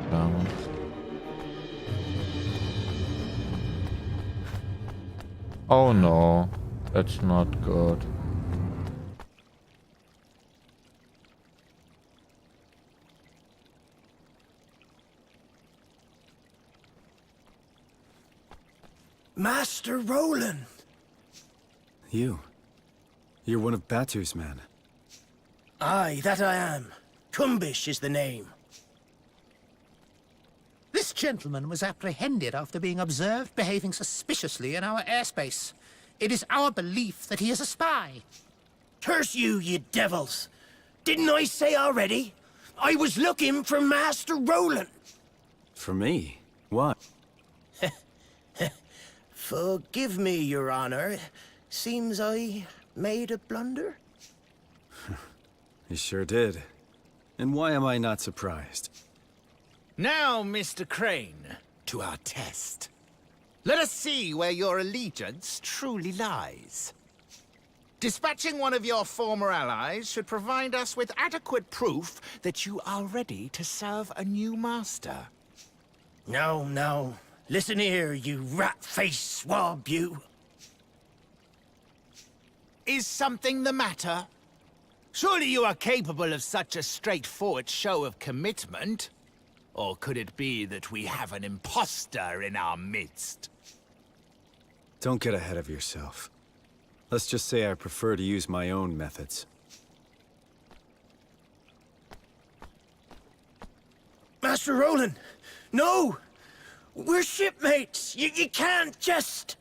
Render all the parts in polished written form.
German. Oh no, that's not good. Master Roland! You're one of Batu's men. Aye, that I am. Kumbish is the name. This gentleman was apprehended after being observed behaving suspiciously in our airspace. It is our belief that he is a spy. Curse you, ye devils! Didn't I say already? I was looking for Master Roland! For me? What? Forgive me, Your Honor. Seems I made a blunder? You sure did. And why am I not surprised? Now, Mr. Crane, to our test. Let us see where your allegiance truly lies. Dispatching one of your former allies should provide us with adequate proof that you are ready to serve a new master. No, no. Listen here, you rat-faced swab, you. Is something the matter? Surely you are capable of such a straightforward show of commitment? Or could it be that we have an imposter in our midst? Don't get ahead of yourself. Let's just say I prefer to use my own methods. Master Roland! No! We're shipmates! You can't just...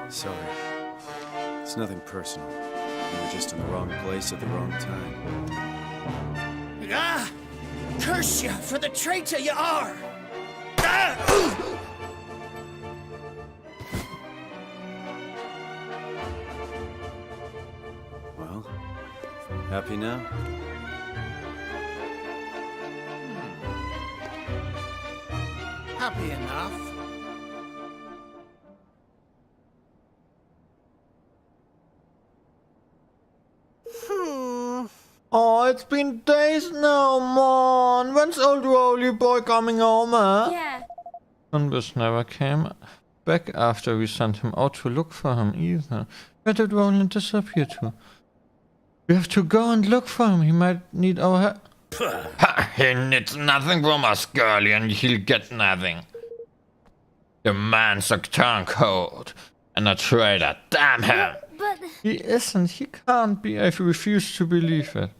Sorry. It's nothing personal. You were just in the wrong place at the wrong time. Ah! Curse you for the traitor you are! Ah! Well, happy now? Happy enough. Oh, it's been days now, man. When's old Rolly boy coming home, huh? Yeah. Kunbis never came back after we sent him out to look for him either. Where did Roland disappear to? We have to go and look for him. He might need our help. He needs nothing from us, girlie, and he'll get nothing. The man's a turncoat and a traitor. Damn him! But... He isn't. He can't be. I refuse to believe it.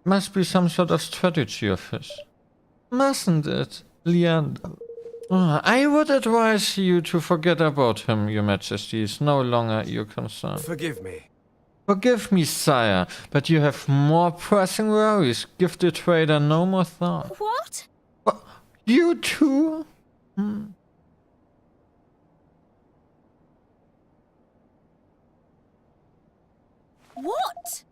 Must be some sort of strategy of his. Mustn't it, Leander? I would advise you to forget about him, Your Majesty. Is no longer your concern. Forgive me. Forgive me, sire, but you have more pressing worries. Give the traitor no more thought. What? What? You too? What?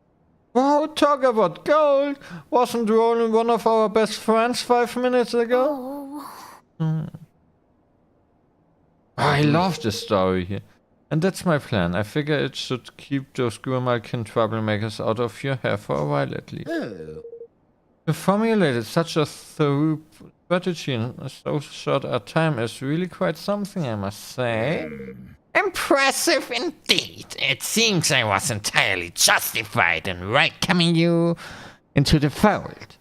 Wow, talk about gold! Wasn't Roland one of our best friends 5 minutes ago? Oh. I love this story here. And that's my plan. I figure it should keep those Gurmalkin troublemakers out of your hair for a while at least. Oh. You formulated such a thorough strategy in so short a time is really quite something, I must say. Impressive indeed. It seems I was entirely justified in welcoming you into the fold.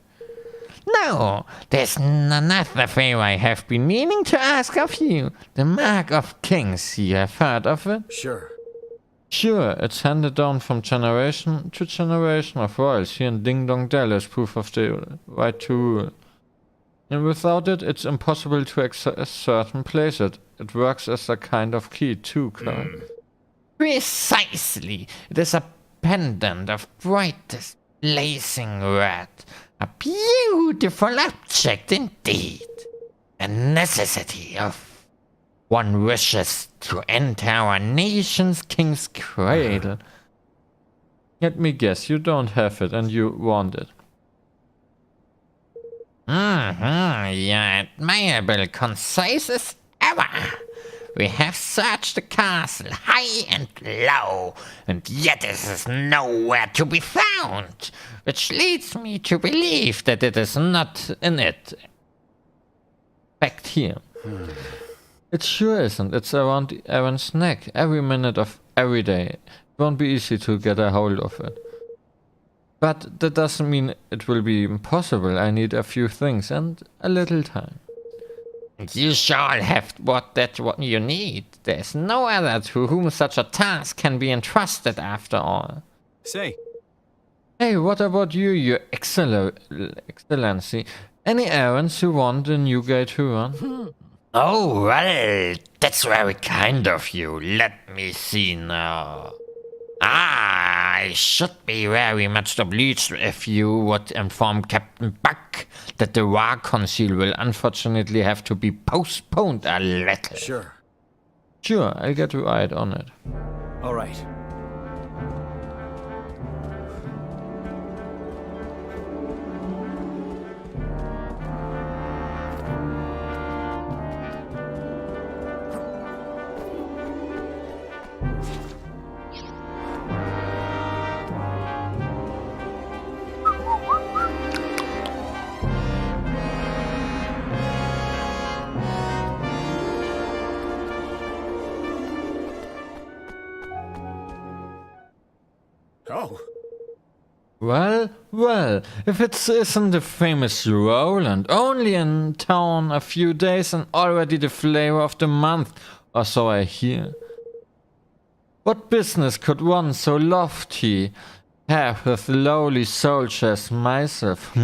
Now, there's another favor I have been meaning to ask of you. The Mark of Kings, you have heard of it? Sure. Sure, it's handed down from generation to generation of royals here in Ding Dong Dell as proof of the right to rule. And without it, it's impossible to access certain places. It works as a kind of key too, Carl. Precisely. It is a pendant of brightest blazing red. A beautiful object indeed. A necessity of one wishes to enter our nation's king's cradle. Let me guess, you don't have it and you want it. You're admirable, concise as ever. We have searched the castle high and low, and yet it is nowhere to be found, which leads me to believe that it is not in it. Back here. It sure isn't. It's around Aaron's neck every minute of every day. It won't be easy to get a hold of it. But that doesn't mean it will be impossible. I need a few things and a little time. You shall have what you need. There's no other to whom such a task can be entrusted after all. Say, Hey, what about you, your excellency? Any errands you want the new guy to run? Oh, well, that's very kind of you. Let me see now. I should be very much obliged if you would inform Captain Buck that the War Council will unfortunately have to be postponed a little. sure. Sure, I'll get right on it. All right. Oh. Well, if it isn't the famous Roland, only in town a few days and already the flavor of the month, or so I hear. What business could one so lofty have with lowly soldier as myself,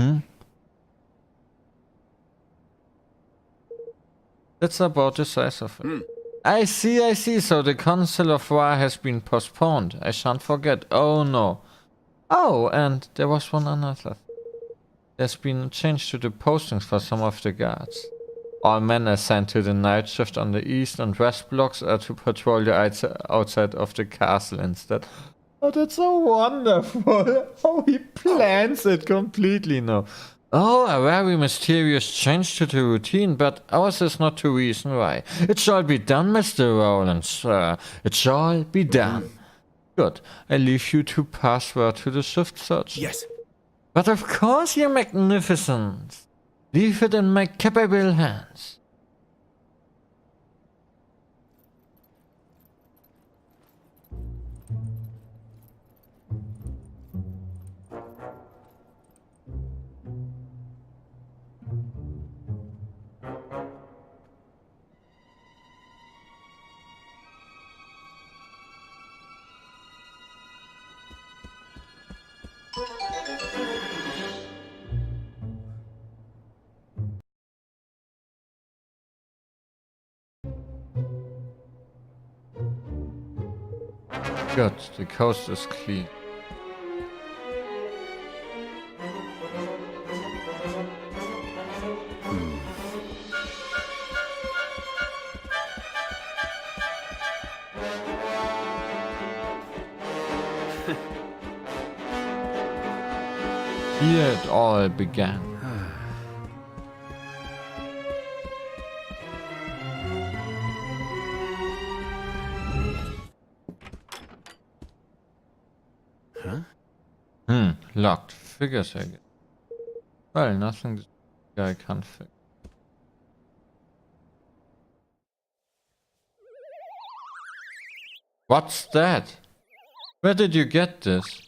That's about the size of it. I see, so the Council of War has been postponed. I shan't forget. Oh no. Oh, and there was one another. There's been a change to the postings for some of the guards. All men assigned to the night shift on the east and west blocks are to patrol the outside of the castle instead. Oh, that's so wonderful. Oh, he plans it completely now. Oh, a very mysterious change to the routine, but ours is not the reason why. It shall be done, Mr. Rowland, sir. It shall be done. Good. I leave you to pass word to the shift search. Yes. But of course, your magnificence. Leave it in my capable hands. Good, the coast is clean. Here it all began. Locked. Figures again. Well, nothing this guy can't fix. What's that? Where did you get this?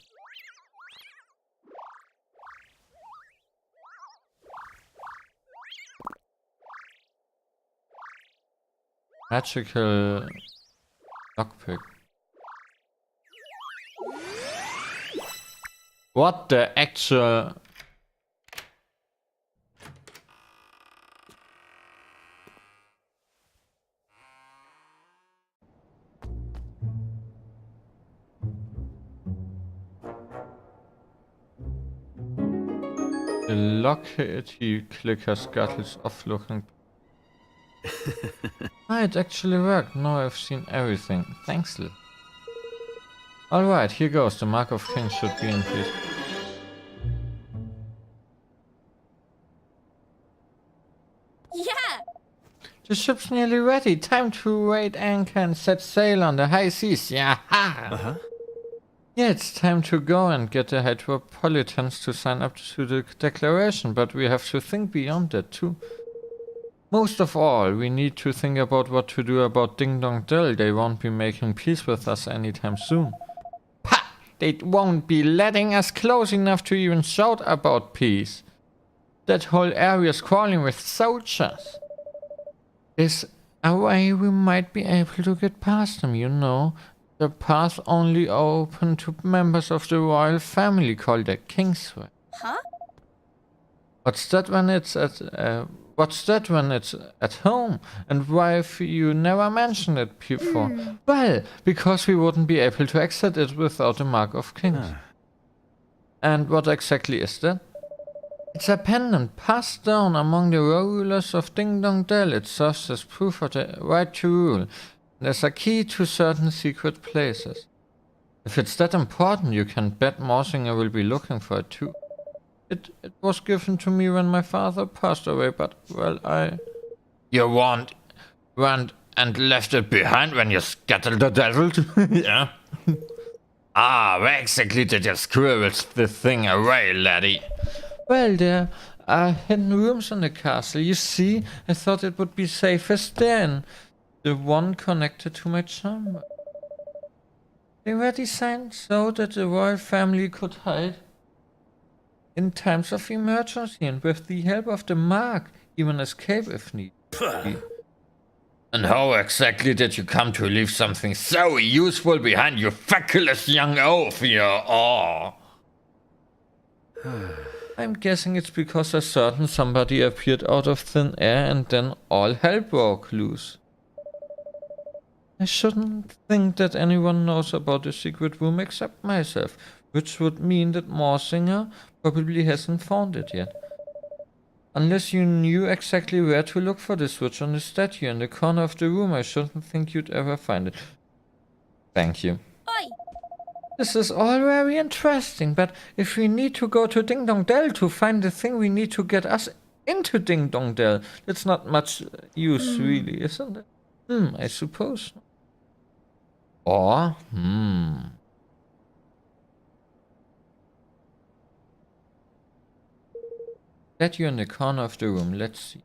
Magical lockpick. What the actual... The lockety clicker scuttles off looking. It actually worked. Now I've seen everything. Thanks, Lil. Alright, here goes. The Mark of Kings should be in here. Yeah. The ship's nearly ready. Time to weigh anchor and set sail on the high seas. Yeah. Uh-huh. Yeah, it's time to go and get the Hydropolitans to sign up to the declaration, but we have to think beyond that too. Most of all, we need to think about what to do about Ding Dong Dell. They won't be making peace with us anytime soon. Ha! They won't be letting us close enough to even shout about peace. That whole area's crawling with soldiers. There's a way we might be able to get past them, you know. The path only open to members of the royal family called the Kingsway. Huh? What's that when it's at home? And why have you never mentioned it before? Well, because we wouldn't be able to exit it without the Mark of Kings. And what exactly is that? It's a pendant passed down among the rulers of Ding Dong Dell. It serves as proof of the right to rule. There's a key to certain secret places. If it's that important, you can bet Morsinger will be looking for it too. It was given to me when my father passed away, but, well, You went and left it behind when you scattered the devil? Yeah. Where exactly did you squirrel the thing away, laddie? Well, there are hidden rooms in the castle. You see, I thought it would be safest there, in the one connected to my chamber. They were designed so that the royal family could hide in times of emergency, and with the help of the Mark, even escape if need be. And how exactly did you come to leave something so useful behind, you feckless young oaf? I'm guessing it's because a certain somebody appeared out of thin air and then all hell broke loose. I shouldn't think that anyone knows about the secret room except myself, which would mean that Morsinger probably hasn't found it yet. Unless you knew exactly where to look for the switch on the statue in the corner of the room, I shouldn't think you'd ever find it. Thank you. Oi! This is all very interesting, but if we need to go to Ding Dong Dell to find the thing we need to get us into Ding Dong Dell, that's not much use really, isn't it? I suppose. Or, Get you in the corner of the room, let's see.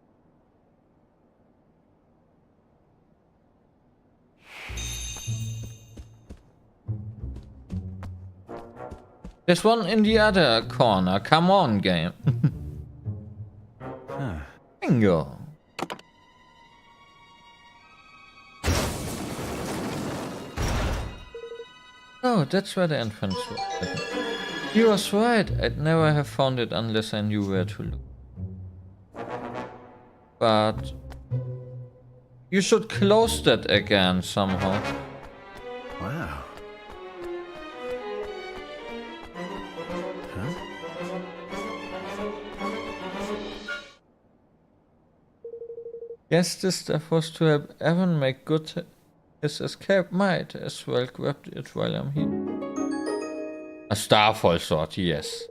There's one in the other corner, come on game. Bingo. Oh, that's where the entrance was. You was right, I'd never have found it unless I knew where to look. But you should close that again somehow. Wow. Huh? Guess this stuff was to help Evan make good his escape. Might as well grab it while I'm here. A starfall sword, yes.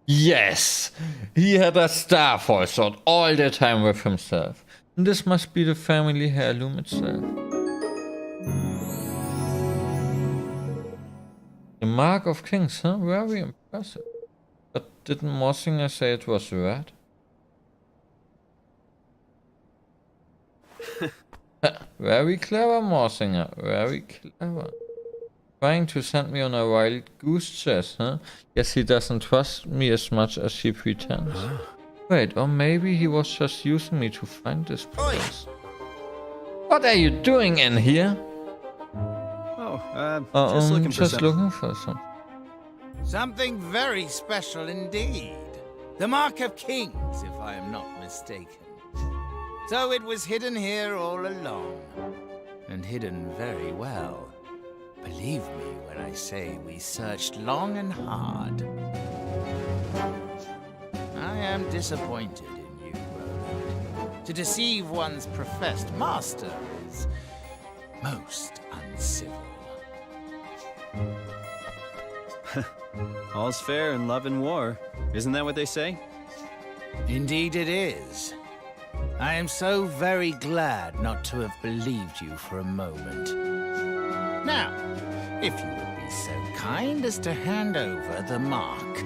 Yes! He had a starfall sword all the time with himself. And this must be the family heirloom itself. The Mark of Kings, huh? Very impressive. But didn't Morsinger say it was red? Very clever, Morsinger. Very clever. Trying to send me on a wild goose chase, huh? Guess he doesn't trust me as much as he pretends. Wait, or maybe he was just using me to find this place. What are you doing in here? Oh, just looking for something. Looking for something. Something very special indeed. The Mark of Kings, if I am not mistaken. So it was hidden here all along. And hidden very well. Believe me when I say we searched long and hard. I am disappointed in you, Roland. To deceive one's professed master is most uncivil. All's fair in love and war. Isn't that what they say? Indeed it is. I am so very glad not to have believed you for a moment. Now, if you would be so kind as to hand over the mark,